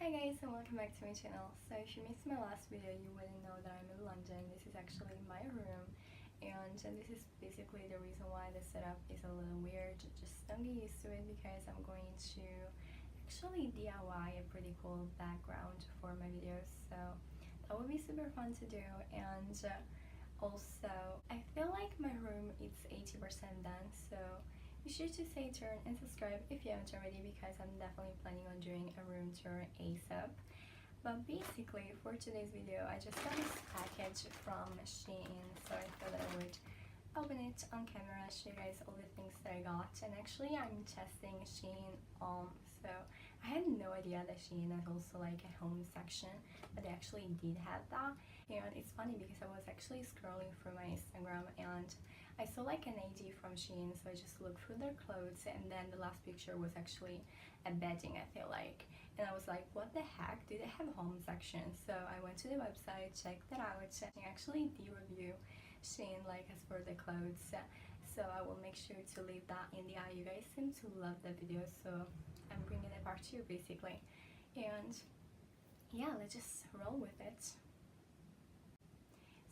Hi guys, and welcome back to my channel. So if you missed my last video, you wouldn't know that I'm in London. This is actually my room, and this is basically the reason why the setup is a little weird. Just don't get used to it because I'm going to actually DIY a pretty cool background for my videos, so that would be super fun to do. And also I feel like my room is 80% done, so be sure to stay tuned and subscribe if you haven't already, because I'm definitely planning on doing a room tour ASAP. But basically, for today's video, I just got this package from Shein, so I thought that I would open it on camera, show you guys all the things that I got. And actually, I'm testing Shein so I had no idea that Shein has also like a home section, but they actually did have that. And it's funny because I was actually scrolling through my Instagram and I saw like an AD from Shein, so I just looked through their clothes, and then the last picture was actually a bedding, I feel like. And I was like, what the heck? Do they have home section? So I went to the website, checked that out, and actually did review Shein like as for the clothes. So I will make sure to leave that in the eye. You guys seem to love the video, so I'm bringing it part 2 basically. And yeah, let's just roll with it.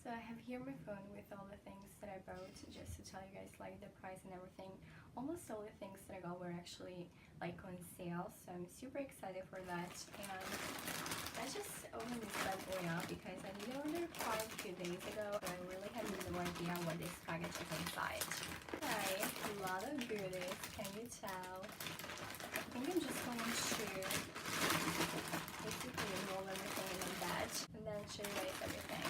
So I have here my phone with all the things that I bought, just to tell you guys like the price and everything. Almost all the things that I got were actually like on sale, so I'm super excited for that. And let's just open this bad boy up because I did order quite a few days ago, but I really had no idea what this package is inside. Okay, a lot of goodies, can you tell? I think I'm just going to basically roll everything in the bed and then show you guys everything.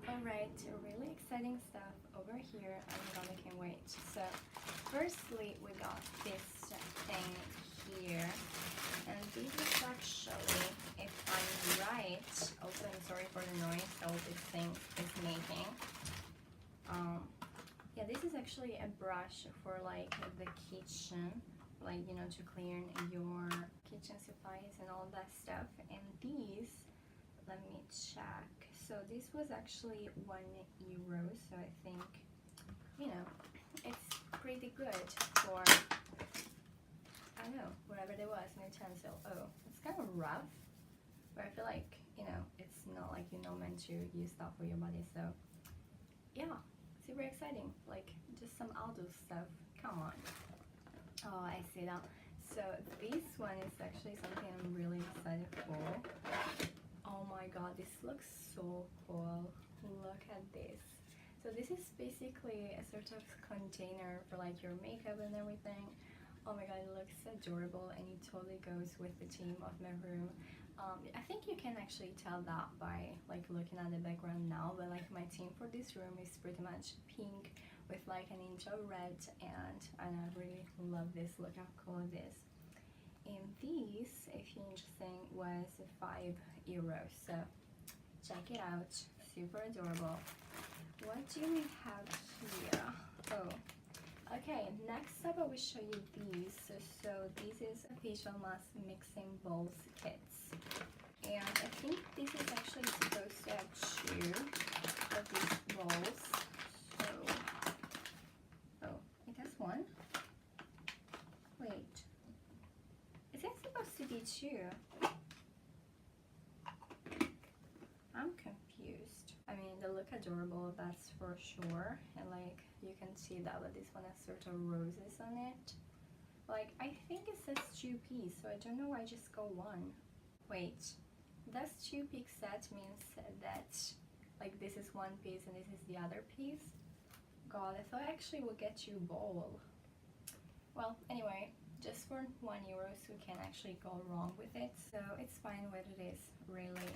Alright, really exciting stuff over here. Oh my god, I can't wait. So, firstly, we got this thing here. And this is actually, if I'm right, also I'm sorry for the noise all this thing is making. Yeah, this is actually a brush for like the kitchen, like, you know, to clean your kitchen supplies and all that stuff. And these, let me check. So this was actually €1, so I think, you know, it's pretty good for, I don't know, whatever there was, an utensil. Oh, it's kind of rough, but I feel like, you know, it's not like you're not meant to use stuff for your body. So yeah, super exciting, like just some outdoor stuff. Come on. Oh, I see that. So this one is actually something I'm really excited for. Oh my god, this looks so cool. Look at this. So this is basically a sort of container for like your makeup and everything. Oh my god, it looks adorable, and it totally goes with the theme of my room. I think you can actually tell that by like looking at the background now, but like my theme for this room is pretty much pink with like an inch of red, and I really love this. Look how cool it is. And these, if you're interested, was €5, so check it out. Super adorable. What do we have here? Oh, okay, next up I will show you these. So this is a facial mask mixing bowls kits, and I think this is actually supposed to have 2 of these bowls. So, oh, it has 1. Wait, is it supposed to be 2? I'm confused. I mean, they look adorable, that's for sure, and like you can see that, but this one has sort of roses on it. Like, I think it says 2-piece, so I don't know why I just go 1. Wait, does 2-piece set means that like this is 1 piece and this is the other piece? God, I thought I actually would get 2 bowl. Well, anyway, just for €1 so we can actually go wrong with it, so it's fine what it is, really.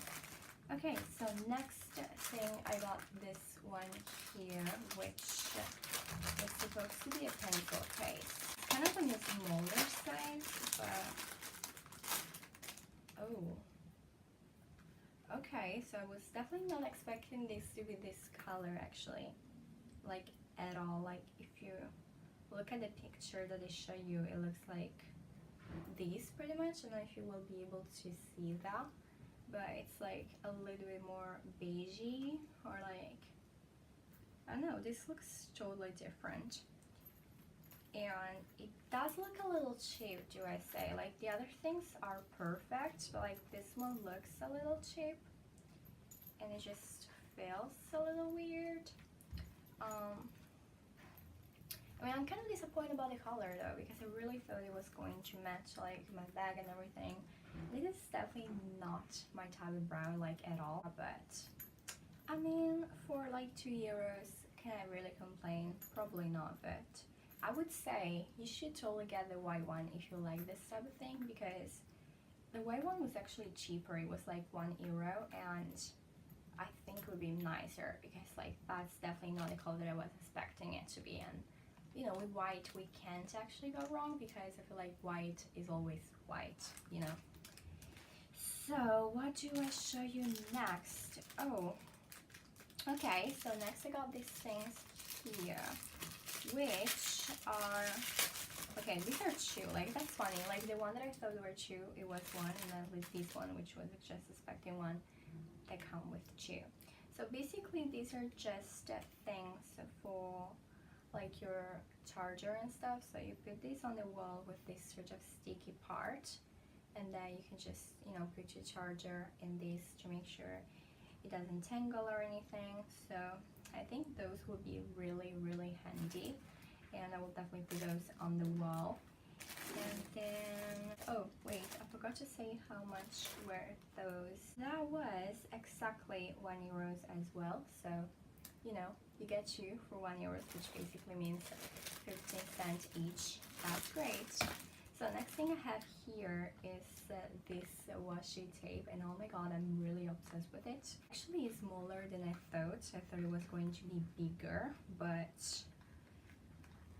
Okay, so next thing, I got this one here, which is supposed to be a pencil case. It's kind of on a smaller size, but oh, okay, so I was definitely not expecting this to be this color actually, like at all. Like if you look at the picture that they show you, it looks like this pretty much. I don't know if you will be able to see that, but it's like a little bit more beigey, or like, I don't know, this looks totally different. and it does look a little cheap, do I say. Like the other things are perfect, but like this one looks a little cheap and it just feels a little weird. I mean, I'm kind of disappointed about the color though, because I really thought it was going to match like my bag and everything. This is definitely not my type of brown, like at all, but I mean, for like €2, can I really complain? Probably not, but I would say you should totally get the white one if you like this type of thing, because the white one was actually cheaper. It was like €1, and I think it would be nicer, because like that's definitely not the color that I was expecting it to be. And you know, with white we can't actually go wrong, because I feel like white is always white, you know. So what do I show you next? Oh, okay, so next I got these things here, which are, okay, these are two. Like, that's funny. Like, the one that I thought were two, it was one, and then with this one, which was just expecting one, they come with two. So basically, these are just things for like your charger and stuff. So you put this on the wall with this sort of sticky part, and then you can just, you know, put your charger in this to make sure it doesn't tangle or anything. So I think those would be really, really handy, and I will definitely put those on the wall. And then, oh wait, I forgot to say how much were those. That was exactly €1 as well. So, you know, you get two for €1, which basically means 15 cents each. That's great. So next thing I have here is this washi tape, and oh my god, I'm really obsessed with it. Actually, it's smaller than I thought. I thought it was going to be bigger, but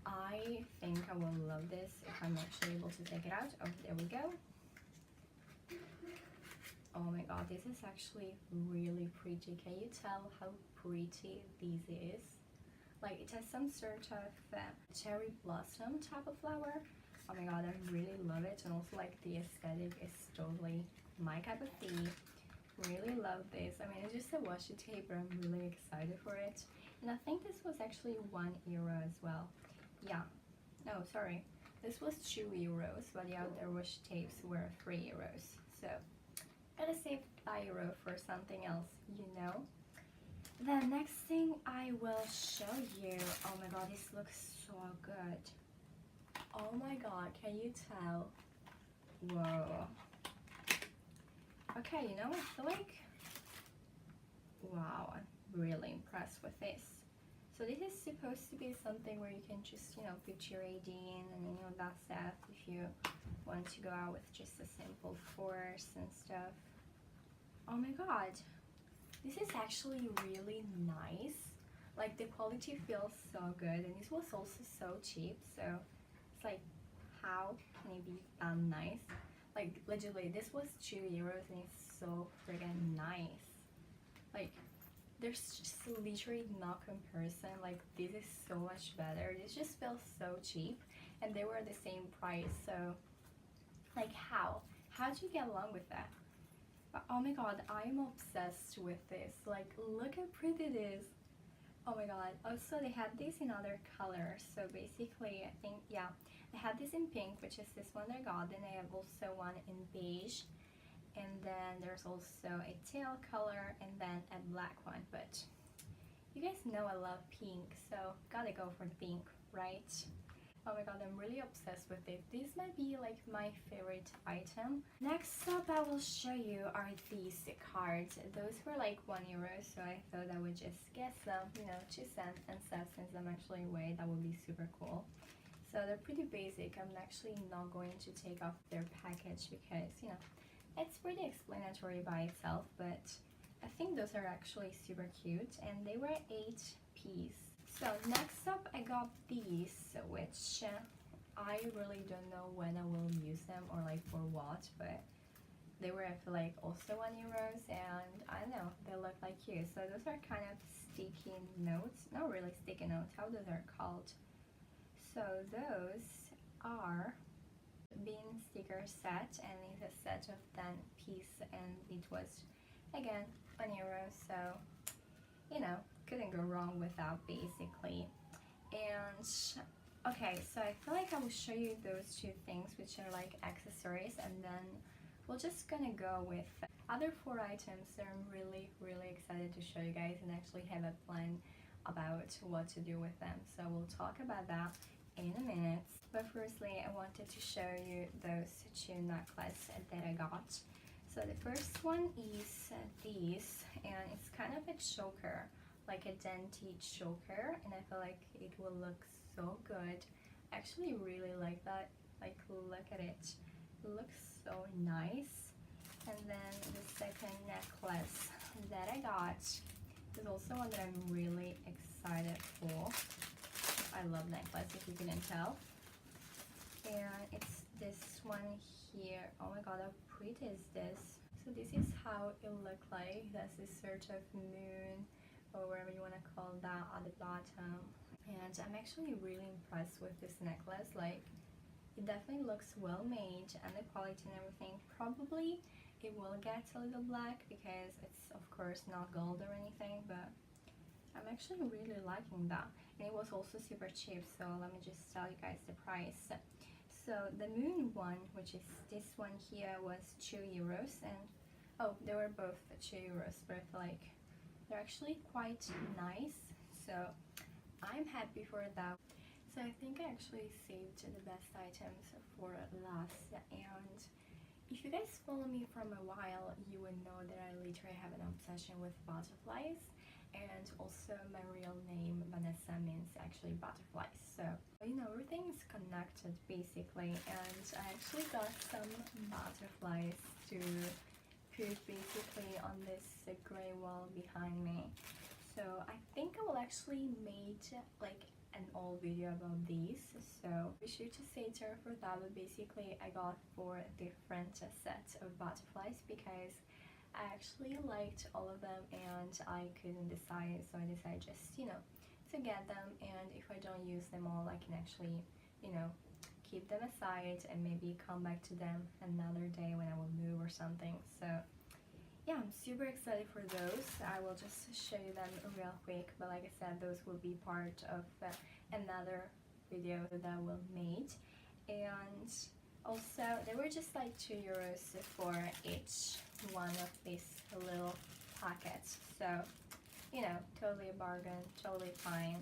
I think I will love this if I'm actually able to take it out. Oh, there we go. Oh my god, this is actually really pretty. Can you tell how pretty this is? Like, it has some sort of cherry blossom type of flower. Oh my god, I really love it, and also like the aesthetic is totally my cup of tea. Really love this. I mean, it's just a washi tape, but I'm really excited for it. And I think this was actually €1 as well. Yeah, no, sorry, this was €2, but the other washi tapes were €3. So gotta save €1 for something else, you know. The next thing I will show you, oh my god, this looks so good. Oh my god, can you tell? Whoa. Okay, you know, I feel like, wow, I'm really impressed with this. So this is supposed to be something where you can just, you know, put your ID in and, you know, that stuff if you want to go out with just a simple purse and stuff. Oh my god, this is actually really nice. Like, the quality feels so good, and this was also so cheap. So it's like, how can it be nice? Like, literally, this was €2 and it's so friggin' nice. Like, there's just literally no comparison. Like, this is so much better. This just feels so cheap, and they were the same price. So like, how do you get along with that? But oh my god, I'm obsessed with this. Like, look how pretty it is. Oh my god. Also, they had this in other colors. So basically, I think, yeah, they had this in pink, which is this one I got. Then I have also one in beige, and then there's also a teal color, and then a black one. But you guys know I love pink, so gotta go for the pink, right? Oh my god, I'm really obsessed with it. This might be like my favorite item. Next up, I will show you are these cards. Those were like €1, so I thought I would just get some, you know, 2 cents and stuff, since I'm actually away. That would be super cool. So they're pretty basic. I'm actually not going to take off their package because, you know, it's pretty explanatory by itself, but I think those are actually super cute, and they were 8p. So next up, I got these, which I really don't know when I will use them or like for what, but they were, I feel like, also €1, and I don't know, they look like cute. So those are kind of sticky notes, not really sticky notes, how those are called. So those are bean sticker set, and it's a set of 10 pieces, and it was again €1, so you know, couldn't go wrong with that basically. And Okay, so I feel like I will show you those two things, which are like accessories, and then we're just gonna go with other 4 items that I'm really excited to show you guys and actually have a plan about what to do with them. So we'll talk about that in a minute. But firstly, I wanted to show you those 2 necklaces that I got. So the first one is these, and it's kind of a choker, like a dainty choker, and I feel like it will look so good. I actually really like that. Like, look at it. It looks so nice. And then the second necklace that I got is also one that I'm really excited for. I love necklace, if you couldn't tell. And it's this one here. Oh my god, how pretty is this? So this is how it looked like. That's this sort of moon, or whatever you want to call that, at the bottom. And I'm actually really impressed with this necklace. Like, it definitely looks well made, and the quality and everything. Probably it will get a little black because it's of course not gold or anything, but I'm actually really liking that. And it was also super cheap, so let me just tell you guys the price. So the moon one, which is this one here, was 2 euros, and oh, they were both 2 euros, but I feel like they're actually quite nice, so I'm happy for that. So I think I actually saved the best items for last, and if you guys follow me from a while, you would know that I literally have an obsession with butterflies, and also my real name, Vanessa, means actually butterflies. So, you know, everything is connected basically, and I actually got some butterflies to put basically on this grey wall behind me. So I think I will actually make like an old video about these, so be sure to stay tuned for that. But basically I got 4 different sets of butterflies because I actually liked all of them and I couldn't decide, so I decided just, you know, to get them, and if I don't use them all, I can actually, you know, keep them aside and maybe come back to them another day when I will move or something. So yeah, I'm super excited for those. I will just show you them real quick, but like I said, those will be part of another video that I will make. And also, they were just like 2 euros for each one of these little packets. So, you know, totally a bargain, totally fine.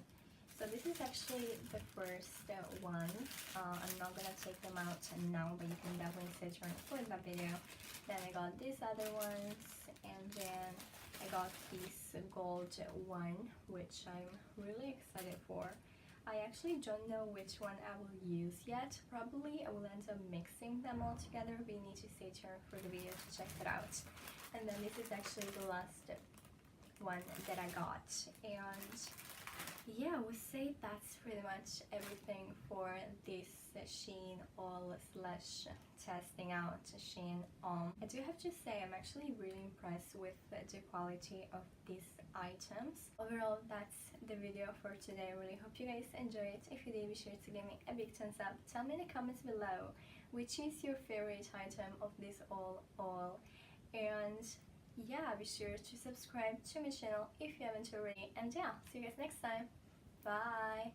So this is actually the first one. I'm not gonna take them out now, but you can definitely stay tuned for that video. Then I got these other ones, and then I got this gold one, which I'm really excited for. I actually don't know which one I will use yet. Probably I will end up mixing them all together, but you need to stay tuned for the video to check it out. And then this is actually the last one that I got, and yeah, I would say that's pretty much everything for this Shein haul slash testing out Shein haul. I do have to say I'm actually really impressed with the quality of these items. Overall, that's the video for today. I really hope you guys enjoyed it. If you did, be sure to give me a big thumbs up. Tell me in the comments below which is your favorite item of this haul, and yeah, be sure to subscribe to my channel if you haven't already, and yeah, see you guys next time. Bye.